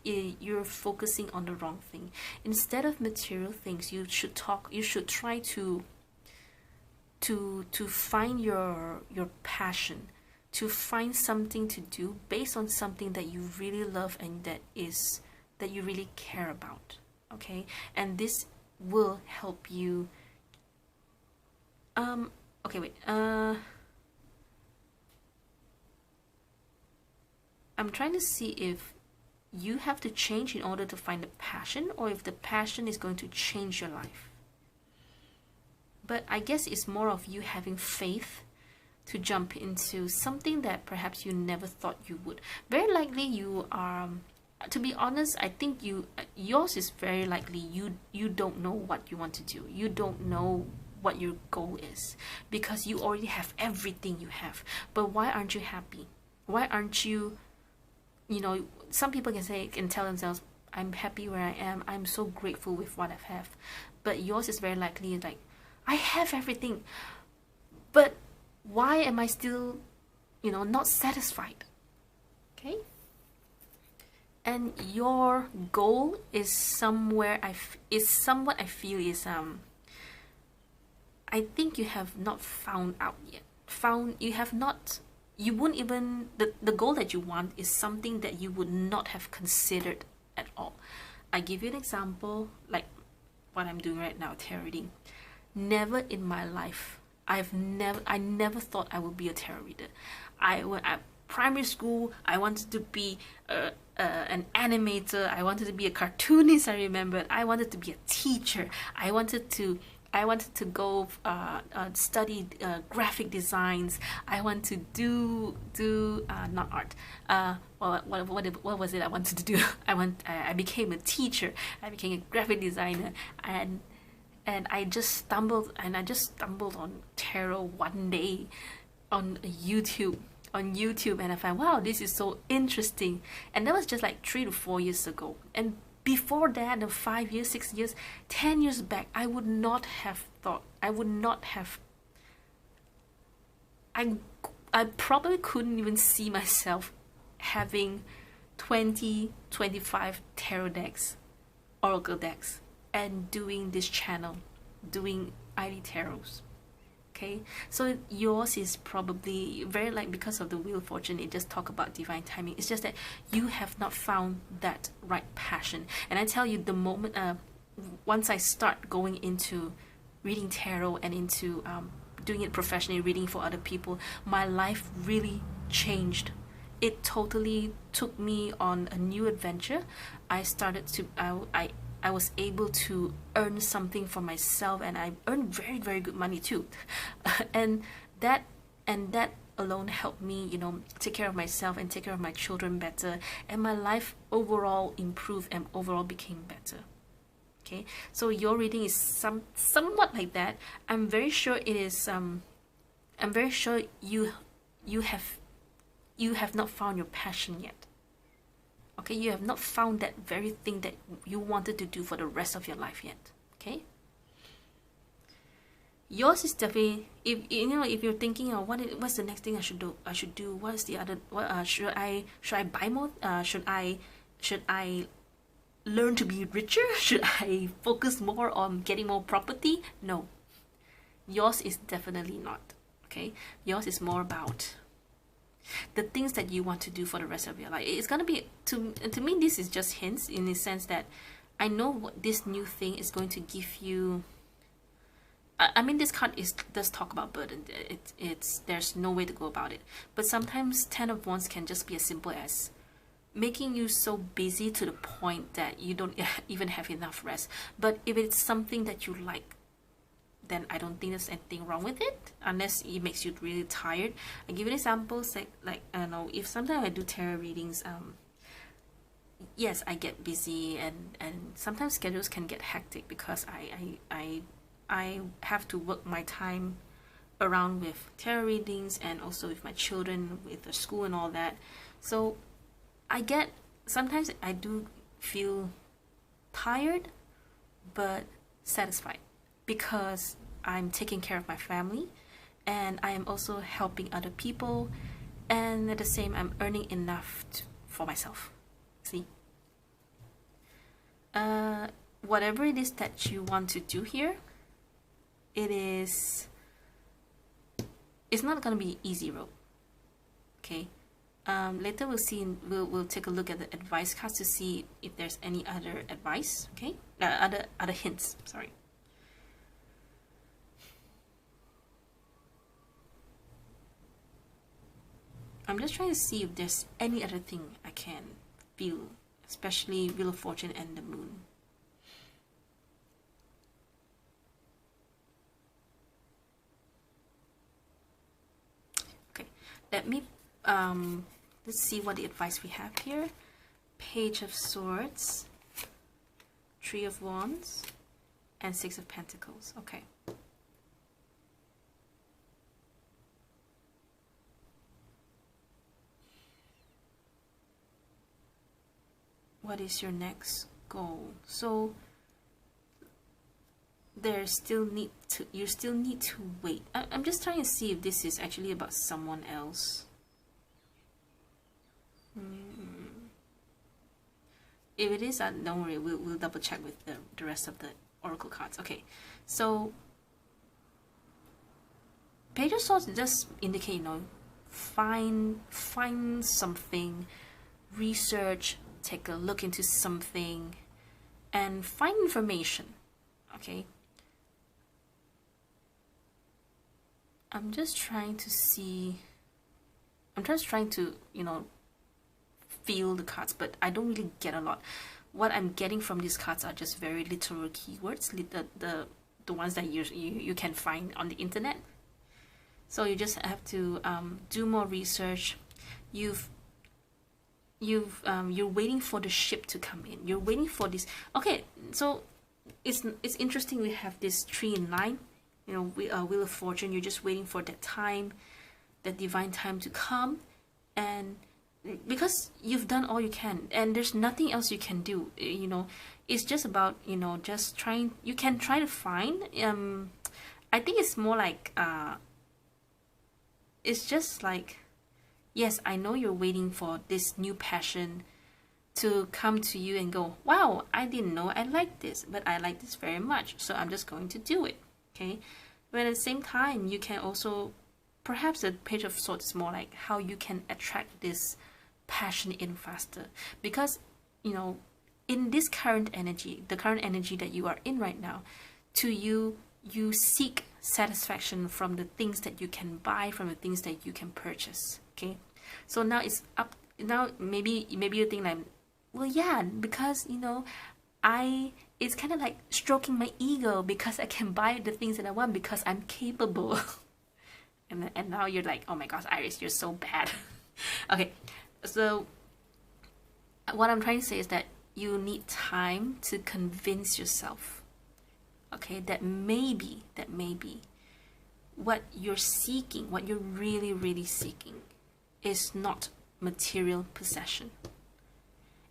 you're focusing on the wrong thing. Instead of material things, you should try to find your passion, to find something to do based on something that you really love and that you really care about. Okay, and this will help you. Okay, wait. I'm trying to see if you have to change in order to find the passion, or if the passion is going to change your life. But I guess it's more of you having faith to jump into something that perhaps you never thought you would. Very likely you are, to be honest, I think yours is very likely you don't know what you want to do. You don't know what your goal is, because you already have everything you have. But why aren't you happy? Why aren't you, you know, some people can tell themselves, I'm happy where I am, I'm so grateful with what I have. But yours is very likely like, I have everything, but why am I still, you know, not satisfied? Okay? And your goal is somewhat I feel is I think you have not found out yet. You wouldn't even, the goal that you want is something that you would not have considered at all. I give you an example, like what I'm doing right now, tarot reading. Never in my life, I never thought I would be a tarot reader. At primary school, I wanted to be an animator. I wanted to be a cartoonist. I remembered. I wanted to be a teacher. I wanted to go study graphic designs. I want to do not art. What was it I wanted to do? I became a teacher. I became a graphic designer, and I just stumbled on tarot one day on YouTube, and I found, wow, this is so interesting. And that was just like 3 to 4 years ago. And before that, the 5 years, 6 years, 10 years back, I would not have thought, I probably couldn't even see myself having 20, 25 tarot decks, oracle decks, and doing this channel, doing ilee tarots. Okay, so yours is probably very like, because of the Wheel of Fortune, it just talk about divine timing. It's just that you have not found that right passion. And I tell you, the moment once I start going into reading tarot and into doing it professionally, reading for other people, my life really changed. It totally took me on a new adventure. I started to I was able to earn something for myself, and I earned very, very good money too. and that alone helped me, you know, take care of myself and take care of my children better, and my life overall improved and overall became better. Okay, so your reading is somewhat like that. I'm very sure it is. I'm very sure you have not found your passion yet. Okay, you have not found that very thing that you wanted to do for the rest of your life yet. Okay, yours is definitely, if you know, if you're thinking of what's the next thing I should do, what's the other, should I buy more, should I learn to be richer, should I focus more on getting more property? No, yours is definitely not. Okay, yours is more about the things that you want to do for the rest of your life. It's gonna be, to me, this is just hints, in the sense that I know what this new thing is going to give you. I mean, this card does talk about burden. There's no way to go about it. But sometimes 10 of Wands can just be as simple as making you so busy to the point that you don't even have enough rest. But if it's something that you like, then I don't think there's anything wrong with it, unless it makes you really tired. I give you examples like I don't know, if sometimes I do tarot readings, yes, I get busy, and sometimes schedules can get hectic because I have to work my time around with tarot readings, and also with my children, with the school and all that. So sometimes I do feel tired but satisfied, because I'm taking care of my family, and I am also helping other people, and at the same I'm earning enough for myself. See, whatever it is that you want to do here, it's not gonna be an easy road. Okay, later we'll see, we'll take a look at the advice cards to see if there's any other advice. Okay, other hints, sorry. I'm just trying to see if there's any other thing I can feel, especially Wheel of Fortune and the Moon. Okay, let me let's see what the advice we have here. Page of Swords, 3 of Wands, and 6 of Pentacles. Okay. what is your next goal? So you still need to wait. I'm just trying to see if this is actually about someone else. If it is, don't worry, we'll double check with the rest of the oracle cards. Okay, so Page of Swords just indicate, you know, find something, research, take a look into something, and find information. Okay, I'm just trying to see. I'm just trying to, you know, feel the cards, but I don't really get a lot. What I'm getting from these cards are just very literal keywords, the ones that you can find on the internet. So you just have to do more research. You're waiting for the ship to come in. You're waiting for this. Okay, so it's interesting. We have this 3 in line. You know, Wheel of Fortune. You're just waiting for that time, that divine time to come, and because you've done all you can, and there's nothing else you can do. You know, it's just about, you know, just trying. You can try to find. I think it's more like it's just like, yes, I know you're waiting for this new passion to come to you and go, wow, I didn't know I liked this, but I like this very much, so I'm just going to do it. Okay, but at the same time, you can also, perhaps the Page of Swords is more like how you can attract this passion in faster, because, you know, in this current energy, the current energy that you are in right now, to you seek satisfaction from the things that you can buy, from the things that you can purchase. Okay, so now it's up. Now maybe you think like, well, yeah, because, you know, it's kind of like stroking my ego because I can buy the things that I want because I'm capable. and now you're like, oh my gosh, Iris, you're so bad. Okay, so what I'm trying to say is that you need time to convince yourself, okay, that maybe what you're seeking, what you're really seeking, is not material possession.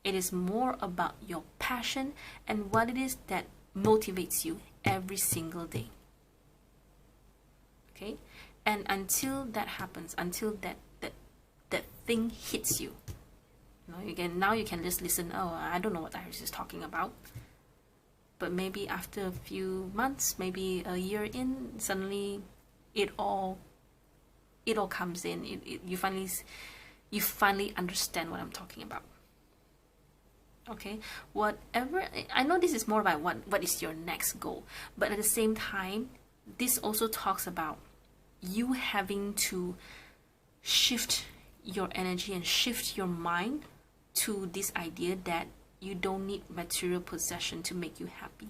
It is more about your passion and what it is that motivates you every single day. Okay, and until that happens, until that thing hits you, now you can just listen. Oh, I don't know what Iris is talking about. But maybe after a few months, maybe a year in, suddenly it all comes in. You finally understand what I'm talking about. Okay, whatever. I know this is more about what is your next goal, but at the same time, this also talks about you having to shift your energy and shift your mind to this idea that you don't need material possession to make you happy.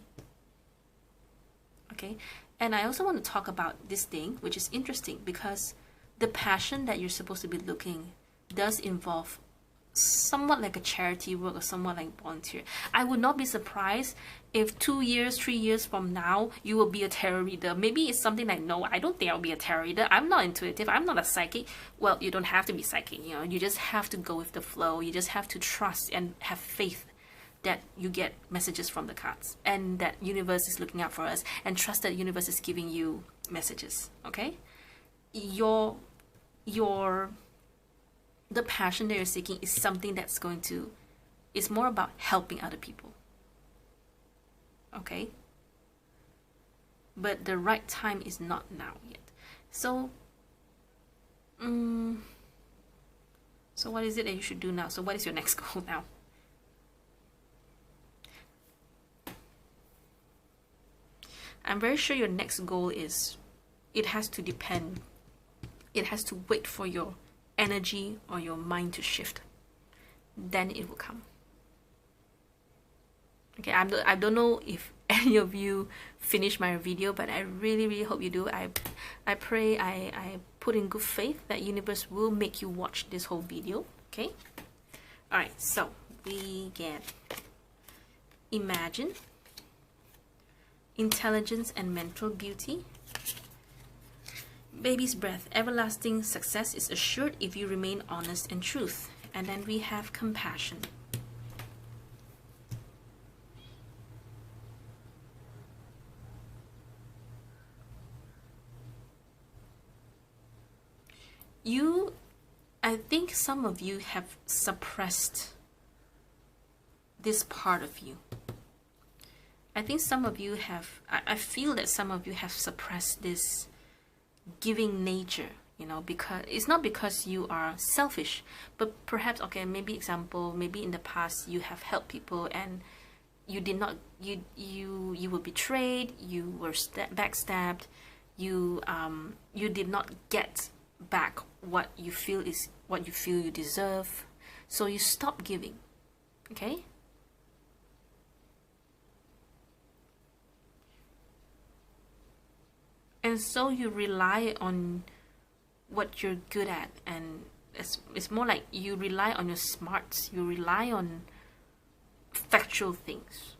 Okay, and I also want to talk about this thing, which is interesting, because the passion that you're supposed to be looking does involve somewhat like a charity work or somewhat like volunteer. I would not be surprised if 2 years, 3 years from now, you will be a tarot reader. Maybe it's something like, no, I don't think I'll be a tarot reader. I'm not intuitive. I'm not a psychic. Well, you don't have to be psychic. You know, you just have to go with the flow. You just have to trust and have faith that you get messages from the cards, and that universe is looking out for us, and trust that universe is giving you messages. Okay, the passion that you're seeking is something that's it's more about helping other people. Okay, but the right time is not now yet. So so what is it that you should do now? So what is your next goal now? I'm very sure your next goal is, it has to wait for your energy or your mind to shift. Then it will come. Okay, I don't know if any of you finish my video, but I really hope you do. I pray, I put in good faith that universe will make you watch this whole video. Okay, all right, so we get imagine, intelligence and mental beauty, baby's breath, everlasting success is assured if you remain honest and truth. And then we have compassion, I think some of you have suppressed this part of you. I think some of you have, I feel that some of you have suppressed this giving nature, you know, because it's not because you are selfish, but perhaps, okay, maybe example, maybe in the past you have helped people and you did not, you were betrayed, you were backstabbed, you did not get back what you feel you deserve, so you stop giving, okay? And so you rely on what you're good at, and it's more like you rely on your smarts, you rely on factual things.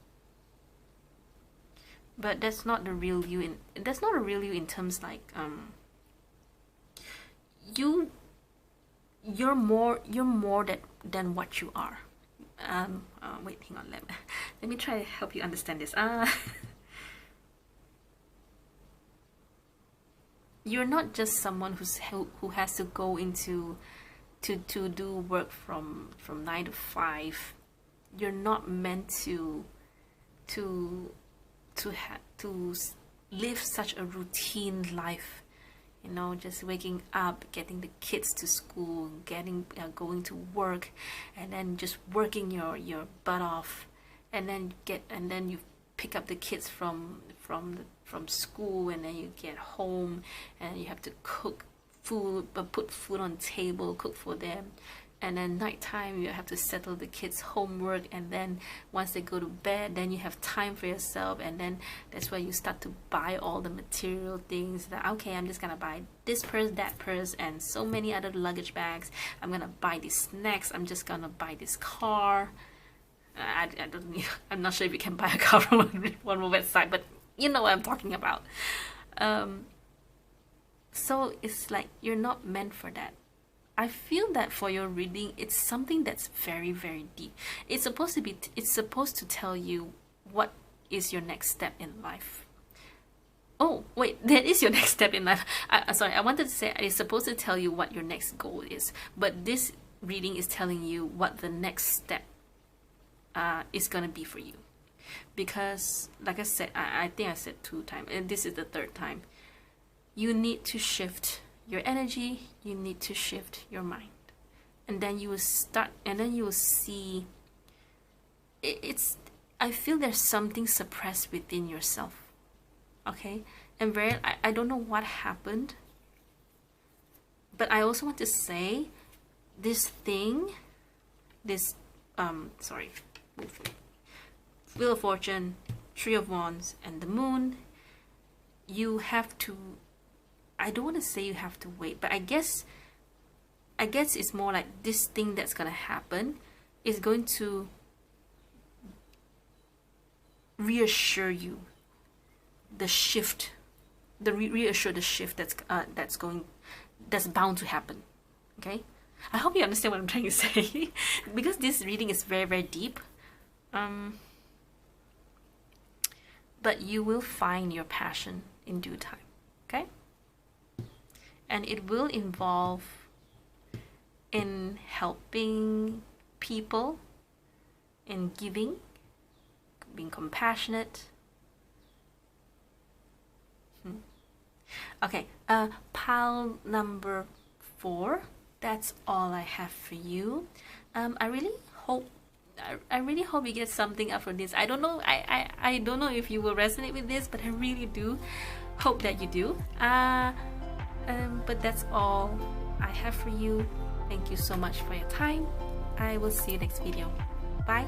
But that's not the real you in terms like you're more than what you are. Wait, hang on, let me try to help you understand this. You're not just someone who has to go into to do work from 9 to 5. You're not meant to live such a routine life, you know, just waking up, getting the kids to school, going to work, and then just working your butt off, and then you pick up the kids from school, and then you get home and you have to cook food, put food on the table, cook for them, and then nighttime you have to settle the kids' homework, and then once they go to bed, then you have time for yourself, and then that's where you start to buy all the material things that, okay, I'm just gonna buy this purse, that purse, and so many other luggage bags. I'm gonna buy these snacks, I'm just gonna buy this car. I'm not sure if you can buy a car from one website, but you know what I'm talking about. So it's like you're not meant for that. I feel that for your reading, it's something that's very, very deep. It's supposed to tell you what is your next step in life. Oh wait, that is your next step in life. Sorry, I wanted to say it's supposed to tell you what your next goal is, but this reading is telling you what the next step is gonna be for you. Because like I said, I think I said 2 times, and this is the 3rd time, you need to shift your energy, you need to shift your mind, and then you will see I feel there's something suppressed within yourself, okay? And I don't know what happened, but I also want to say this thing, this sorry, Wheel of Fortune, 3 of Wands, and the Moon, you have to, I don't want to say you have to wait, but I guess it's more like this thing that's gonna happen is going to reassure you the shift, reassure the shift that's bound to happen. Okay, I hope you understand what I'm trying to say because this reading is very, very deep. But you will find your passion in due time, okay? And it will involve in helping people, in giving, being compassionate. Okay, pile number 4, that's all I have for you. I really hope you get something out from this. I don't know, I don't know if you will resonate with this, but I really do hope that you do. But that's all I have for you. Thank you so much for your time. I will see you next video. Bye.